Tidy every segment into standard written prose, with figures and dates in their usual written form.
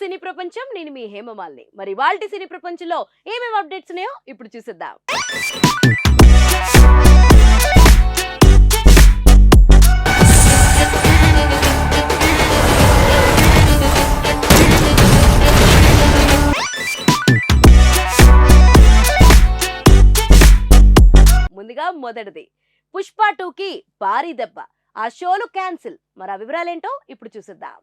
సినీ ప్రపంచం నేను మీ హేమమాలిని. మరి ఇవాల్టి సినీ ప్రపంచంలో ఏమేం అప్డేట్స్ ఉన్నాయో ఇప్పుడు చూసేద్దాం. ముందుగా మొదటిది పుష్ప 2కి భారీ దెబ్బ. ఆ షోలు క్యాన్సిల్. మరి ఆ వివరాలేంటో ఇప్పుడు చూసేద్దాం.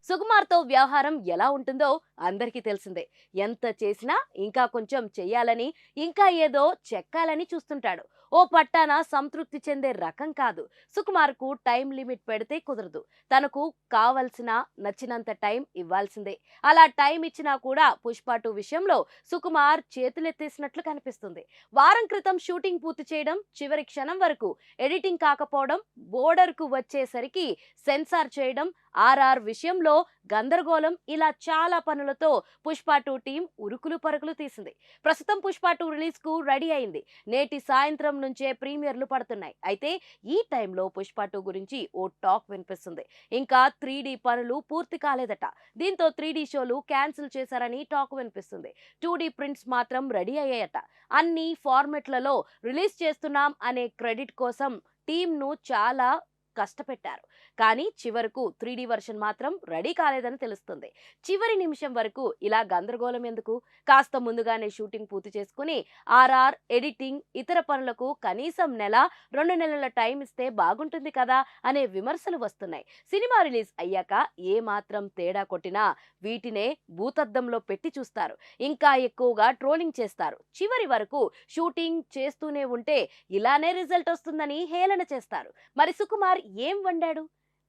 సుకుమార్తో వ్యవహారం ఎలా ఉంటుందో అందరికీ తెలిసిందే. ఎంత చేసినా ఇంకా కొంచెం చెయ్యాలని, ఇంకా ఏదో చెక్కాలని చూస్తుంటాడు. ఓ పట్టాన సంతృప్తి చెందే రకం కాదు. సుకుమార్కు టైం లిమిట్ పెడితే కుదరదు. తనకు కావలసిన నచ్చినంత టైం ఇవ్వాల్సిందే. అలా టైం ఇచ్చినా కూడా పుష్ప 2 విషయంలో సుకుమార్ చేతులెత్తేసినట్లు కనిపిస్తుంది. వారం క్రితం షూటింగ్ పూర్తి చేయడం, చివరి క్షణం వరకు ఎడిటింగ్ కాకపోవడం, బోర్డర్కు వచ్చేసరికి సెన్సార్ చేయడం, ఆర్ఆర్ విషయంలో గందరగోళం, ఇలా చాలా పనులతో పుష్ప 2 టీం ఉరుకులు పరుగులు తీసింది. ప్రస్తుతం పుష్ప 2 రిలీజ్ కు రెడీ అయింది. నేటి సాయంత్రం నుంచే ప్రీమియర్లు పడుతున్నాయి. అయితే ఈ టైంలో పుష్ప 2 గురించి ఓ టాక్ వినిపిస్తుంది. ఇంకా 3D పనులు పూర్తి కాలేదట. దీంతో 3D షోలు క్యాన్సిల్ చేశారని టాక్ వినిపిస్తుంది. 2D ప్రింట్స్ మాత్రం రెడీ అయ్యాయట. అన్ని ఫార్మెట్లలో రిలీజ్ చేస్తున్నాం అనే క్రెడిట్ కోసం టీంను చాలా కష్టపెట్టారు. కానీ చివరకు 3D వర్షన్ మాత్రం రెడీ కాలేదని తెలుస్తుంది. చివరి నిమిషం వరకు ఇలా గందరగోళం ఎందుకు? కాస్త ముందుగానే షూటింగ్ పూర్తి చేసుకుని ఆర్ఆర్, ఎడిటింగ్, ఇతర పనులకు కనీసం నెల 2 నెలల టైం ఇస్తే బాగుంటుంది కదా అనే విమర్శలు వస్తున్నాయి. సినిమా రిలీజ్ అయ్యాక ఏ మాత్రం తేడా కొట్టినా వీటినే భూతద్దంలో పెట్టి చూస్తారు. ఇంకా ఎక్కువగా ట్రోలింగ్ చేస్తారు. చివరి వరకు షూటింగ్ చేస్తూనే ఉంటే ఇలానే రిజల్ట్ వస్తుందని హేళన చేస్తారు. మరి సుకుమార్ ఏం వండాడు?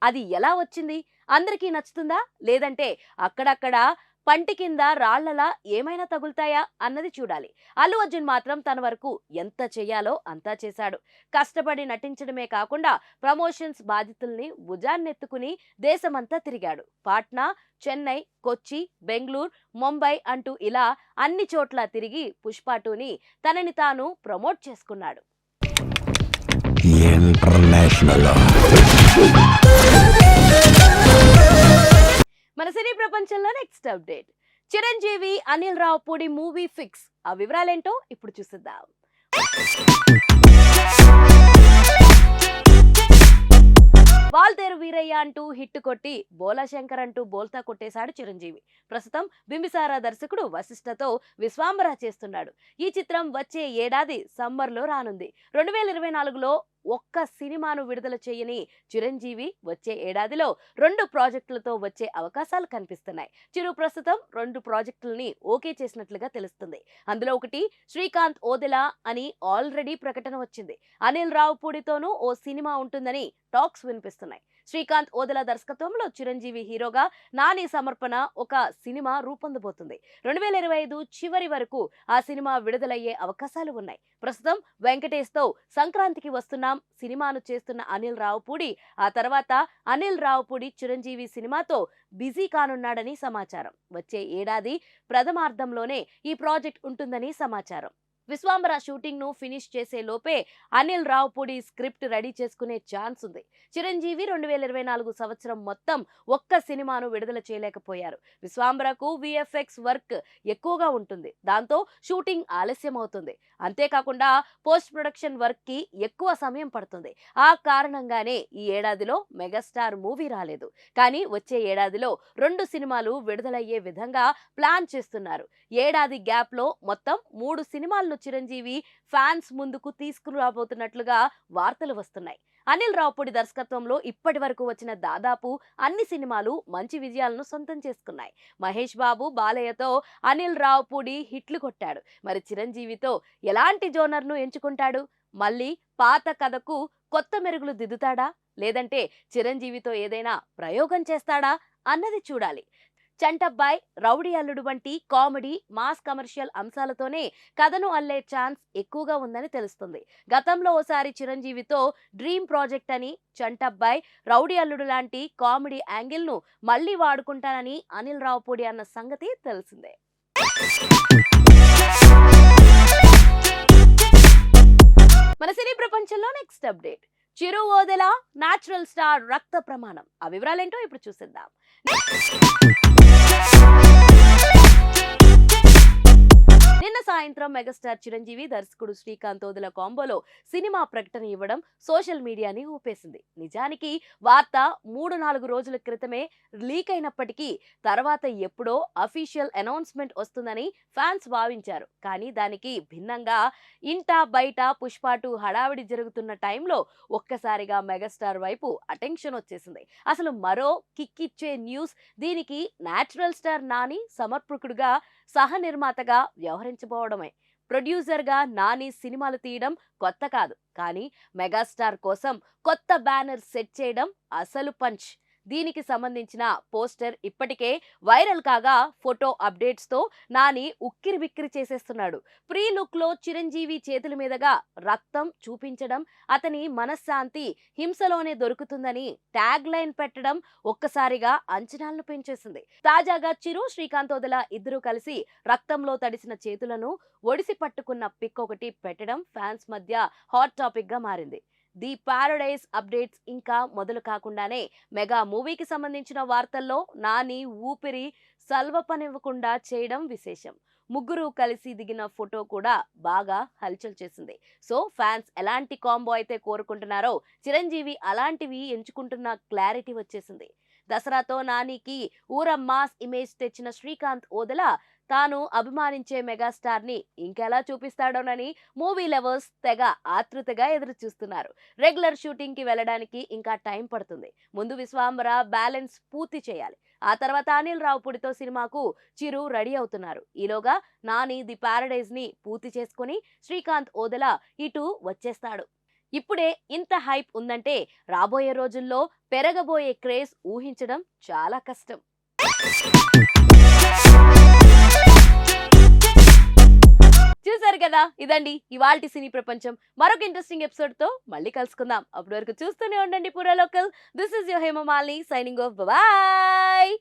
అది ఎలా వచ్చింది? అందరికీ నచ్చుతుందా? లేదంటే అక్కడక్కడ పంటి కింద రాళ్లలా ఏమైనా తగులుతాయా అన్నది చూడాలి. అల్లు అర్జున్ మాత్రం తన వరకు ఎంత చెయ్యాలో అంతా చేశాడు. కష్టపడి నటించడమే కాకుండా ప్రమోషన్స్ బాధ్యతల్ని భుజాన్నెత్తుకుని దేశమంతా తిరిగాడు. పాట్నా, చెన్నై, కొచ్చి, బెంగళూరు, ముంబై అంటూ ఇలా అన్ని చోట్ల తిరిగి పుష్ప 2ని తనని తాను ప్రమోట్ చేసుకున్నాడు. మన సినీ ప్రపంచంలో next update. Chiranjeevi, Anil Ravipudi movie fix. ఆ వివరాలేంటో ఇప్పుడు చూసేద్దాం. వాల్తేరు వీరయ్య అంటూ హిట్ కొట్టి బోలా శంకర్ అంటూ బోల్తా కొట్టేశాడు చిరంజీవి. ప్రస్తుతం బింబిసారా దర్శకుడు వశిష్ఠతో విశ్వాంబర చేస్తున్నాడు. ఈ చిత్రం వచ్చే ఏడాది సమ్మర్లో రానుంది. 2024లో ఒక్క సినిమాను విడుదల చేయని చిరంజీవి వచ్చే ఏడాదిలో 2 ప్రాజెక్టులతో వచ్చే అవకాశాలు కనిపిస్తున్నాయి. చిరు ప్రస్తుతం 2 ప్రాజెక్టులని ఓకే చేసినట్లుగా తెలుస్తుంది. అందులో ఒకటి శ్రీకాంత్ ఓదెలా అని ఆల్రెడీ ప్రకటన వచ్చింది. అనిల్ రావుపూడితోనూ ఓ సినిమా ఉంటుందని టాక్స్ వినిపిస్తున్నాయి. శ్రీకాంత్ ఓదెలా దర్శకత్వంలో చిరంజీవి హీరోగా నాని సమర్పణ ఒక సినిమా రూపొందబోతుంది. 2025 చివరి వరకు ఆ సినిమా విడుదలయ్యే అవకాశాలు ఉన్నాయి. ప్రస్తుతం వెంకటేష్ తో సంక్రాంతికి వస్తున్నాం సినిమాను చేస్తున్న అనిల్ రావుపూడి ఆ తర్వాత అనిల్ రావుపూడి చిరంజీవి సినిమాతో బిజీ కానున్నాడని సమాచారం. వచ్చే ఏడాది ప్రథమార్థంలోనే ఈ ప్రాజెక్ట్ ఉంటుందని సమాచారం. విశ్వాంబర షూటింగ్ ను ఫినిష్ చేసే లోపే అనిల్ రావుపూడి స్క్రిప్ట్ రెడీ చేసుకునే ఛాన్స్ ఉంది. చిరంజీవి 2024 సంవత్సరం మొత్తం ఒక్క సినిమాను విడుదల చేయలేకపోయారు. విశ్వాంబరకు విఎఫ్ఎక్స్ వర్క్ ఎక్కువగా ఉంటుంది. దాంతో షూటింగ్ ఆలస్యం అవుతుంది. అంతేకాకుండా పోస్ట్ ప్రొడక్షన్ వర్క్ కి ఎక్కువ సమయం పడుతుంది. ఆ కారణంగానే ఈ ఏడాదిలో మెగాస్టార్ మూవీ రాలేదు. కానీ వచ్చే ఏడాదిలో 2 సినిమాలు విడుదలయ్యే విధంగా ప్లాన్ చేస్తున్నారు. ఏడాది గ్యాప్ లో మొత్తం 3 సినిమాలను చిరంజీవి ఫ్యాన్స్ ముందుకు తీసుకురాబోతున్నట్లుగా వార్తలు వస్తున్నాయి. అనిల్ రావుపూడి దర్శకత్వంలో ఇప్పటి వరకు వచ్చిన దాదాపు అన్ని సినిమాలు మంచి విజయాలను సొంతం చేసుకున్నాయి. మహేష్ బాబు, బాలయ్యతో అనిల్ రావుపూడి హిట్లు కొట్టాడు. మరి చిరంజీవితో ఎలాంటి జోనర్ను ఎంచుకుంటాడు? మళ్ళీ పాత కథకు కొత్త మెరుగులు దిద్దుతాడా? లేదంటే చిరంజీవితో ఏదైనా ప్రయోగం చేస్తాడా అన్నది చూడాలి. చంటబ్బాయ్, రౌడీ అల్లుడు వంటి కామెడీ, మాస్ కమర్షియల్ అంశాలతోనే కథను అల్లే ఛాన్స్ ఎక్కువగా ఉందని తెలుస్తుంది. గతంలో ఓసారి చిరంజీవితో డ్రీమ్ ప్రాజెక్ట్ అని, చంటబ్బాయ్, రౌడీ అల్లుడు లాంటి కామెడీ యాంగిల్ ను మళ్ళీ వాడుకుంటానని అనిల్ రావుపూడి అన్న సంగతి తెలిసిందే. మన సినీ ప్రపంచంలో నెక్స్ట్ అప్డేట్. చిరు ఓదెల, న్యాచురల్ స్టార్ రక్త ప్రమాణం. ఆ వివరాలేంటో ఇప్పుడు చూసేద్దాం. నిన్న సాయంత్రం మెగాస్టార్ చిరంజీవి దర్శకుడు శ్రీకాంత్ ఓదెల కాంబోలో సినిమా ప్రకటన ఇవ్వడం సోషల్ మీడియాని ఊపేసింది. నిజానికి వార్త 3-4 రోజుల క్రితమే లీక్ అయినప్పటికీ తర్వాత ఎప్పుడో అఫీషియల్ అనౌన్స్మెంట్ వస్తుందని ఫ్యాన్స్ భావించారు. కానీ దానికి భిన్నంగా ఇంట బయట పుష్ప 2 హడావిడి జరుగుతున్న టైంలో ఒక్కసారిగా మెగాస్టార్ వైపు అటెన్షన్ వచ్చేసింది. అసలు మరో కిక్కిచ్చే న్యూస్ దీనికి న్యాచురల్ స్టార్ నాని సమర్పకుడుగా సహ నిర్మాతగా వ్యవహరించబోవడమే. ప్రొడ్యూసర్గా నాని సినిమాలు తీయడం కొత్త కాదు, కానీ మెగాస్టార్ కోసం కొత్త బ్యానర్ సెట్ చేయడం అసలు పంచ్. దీనికి సంబంధించిన పోస్టర్ ఇప్పటికే వైరల్ కాగా ఫోటో అప్డేట్స్ తో నాని ఉక్కిరి బిక్కిరి చేసేస్తున్నాడు. ప్రీ లుక్ లో చిరంజీవి చేతుల మీదుగా రక్తం చూపించడం, అతని మనశ్శాంతి హింసలోనే దొరుకుతుందని ట్యాగ్ లైన్ పెట్టడం ఒక్కసారిగా అంచనాలను పెంచేసింది. తాజాగా చిరు, శ్రీకాంత్ ఓదెల ఇద్దరు కలిసి రక్తంలో తడిసిన చేతులను ఒడిసి పట్టుకున్న పిక్ ఒకటి పెట్టడం ఫ్యాన్స్ మధ్య హాట్ టాపిక్ గా మారింది. ది పారడైజ్ అప్డేట్స్ ఇంకా మొదలు కాకుండానే మెగా మూవీకి సంబంధించిన వార్తల్లో నాని ఊపిరి సల్వపనివ్వకుండా చేయడం విశేషం. ముగ్గురు కలిసి దిగిన ఫోటో కూడా బాగా హల్చల్ చేసింది. సో ఫ్యాన్స్ ఎలాంటి కాంబో అయితే కోరుకుంటున్నారో చిరంజీవి అలాంటివి ఎంచుకుంటున్న క్లారిటీ వచ్చేసింది. దసరాతో నానికి ఊర మాస్ ఇమేజ్ తెచ్చిన శ్రీకాంత్ ఓదెల తాను అభిమానించే మెగాస్టార్ ని ఇంకెలా చూపిస్తాడోనని మూవీ లవర్స్ తెగ ఆతృతగా ఎదురు చూస్తున్నారు. రెగ్యులర్ షూటింగ్ కి వెళ్ళడానికి ఇంకా టైం పడుతుంది. ముందు విశ్వాంబర బ్యాలెన్స్ పూర్తి చేయాలి. ఆ తర్వాత అనిల్ రావుపూడితో సినిమాకు చిరు రెడీ అవుతున్నారు. ఈలోగా నాని ది పారడైజ్ ని పూర్తి చేసుకుని శ్రీకాంత్ ఓదెల ఇటు వచ్చేస్తాడు. ఇప్పుడే ఇంత హైప్ ఉందంటే రాబోయే రోజుల్లో పెరగబోయే క్రేజ్ ఊహించడం చాలా కష్టం. చూసారు కదా, ఇదండి ఇవాల్టి సినీ ప్రపంచం. మరొక ఇంట్రెస్టింగ్ ఎపిసోడ్ తో మళ్ళీ కలుసుకుందాం. అప్పటి వరకు చూస్తూనే ఉండండి పూరా local. This is your Hemamalini signing off. Bye.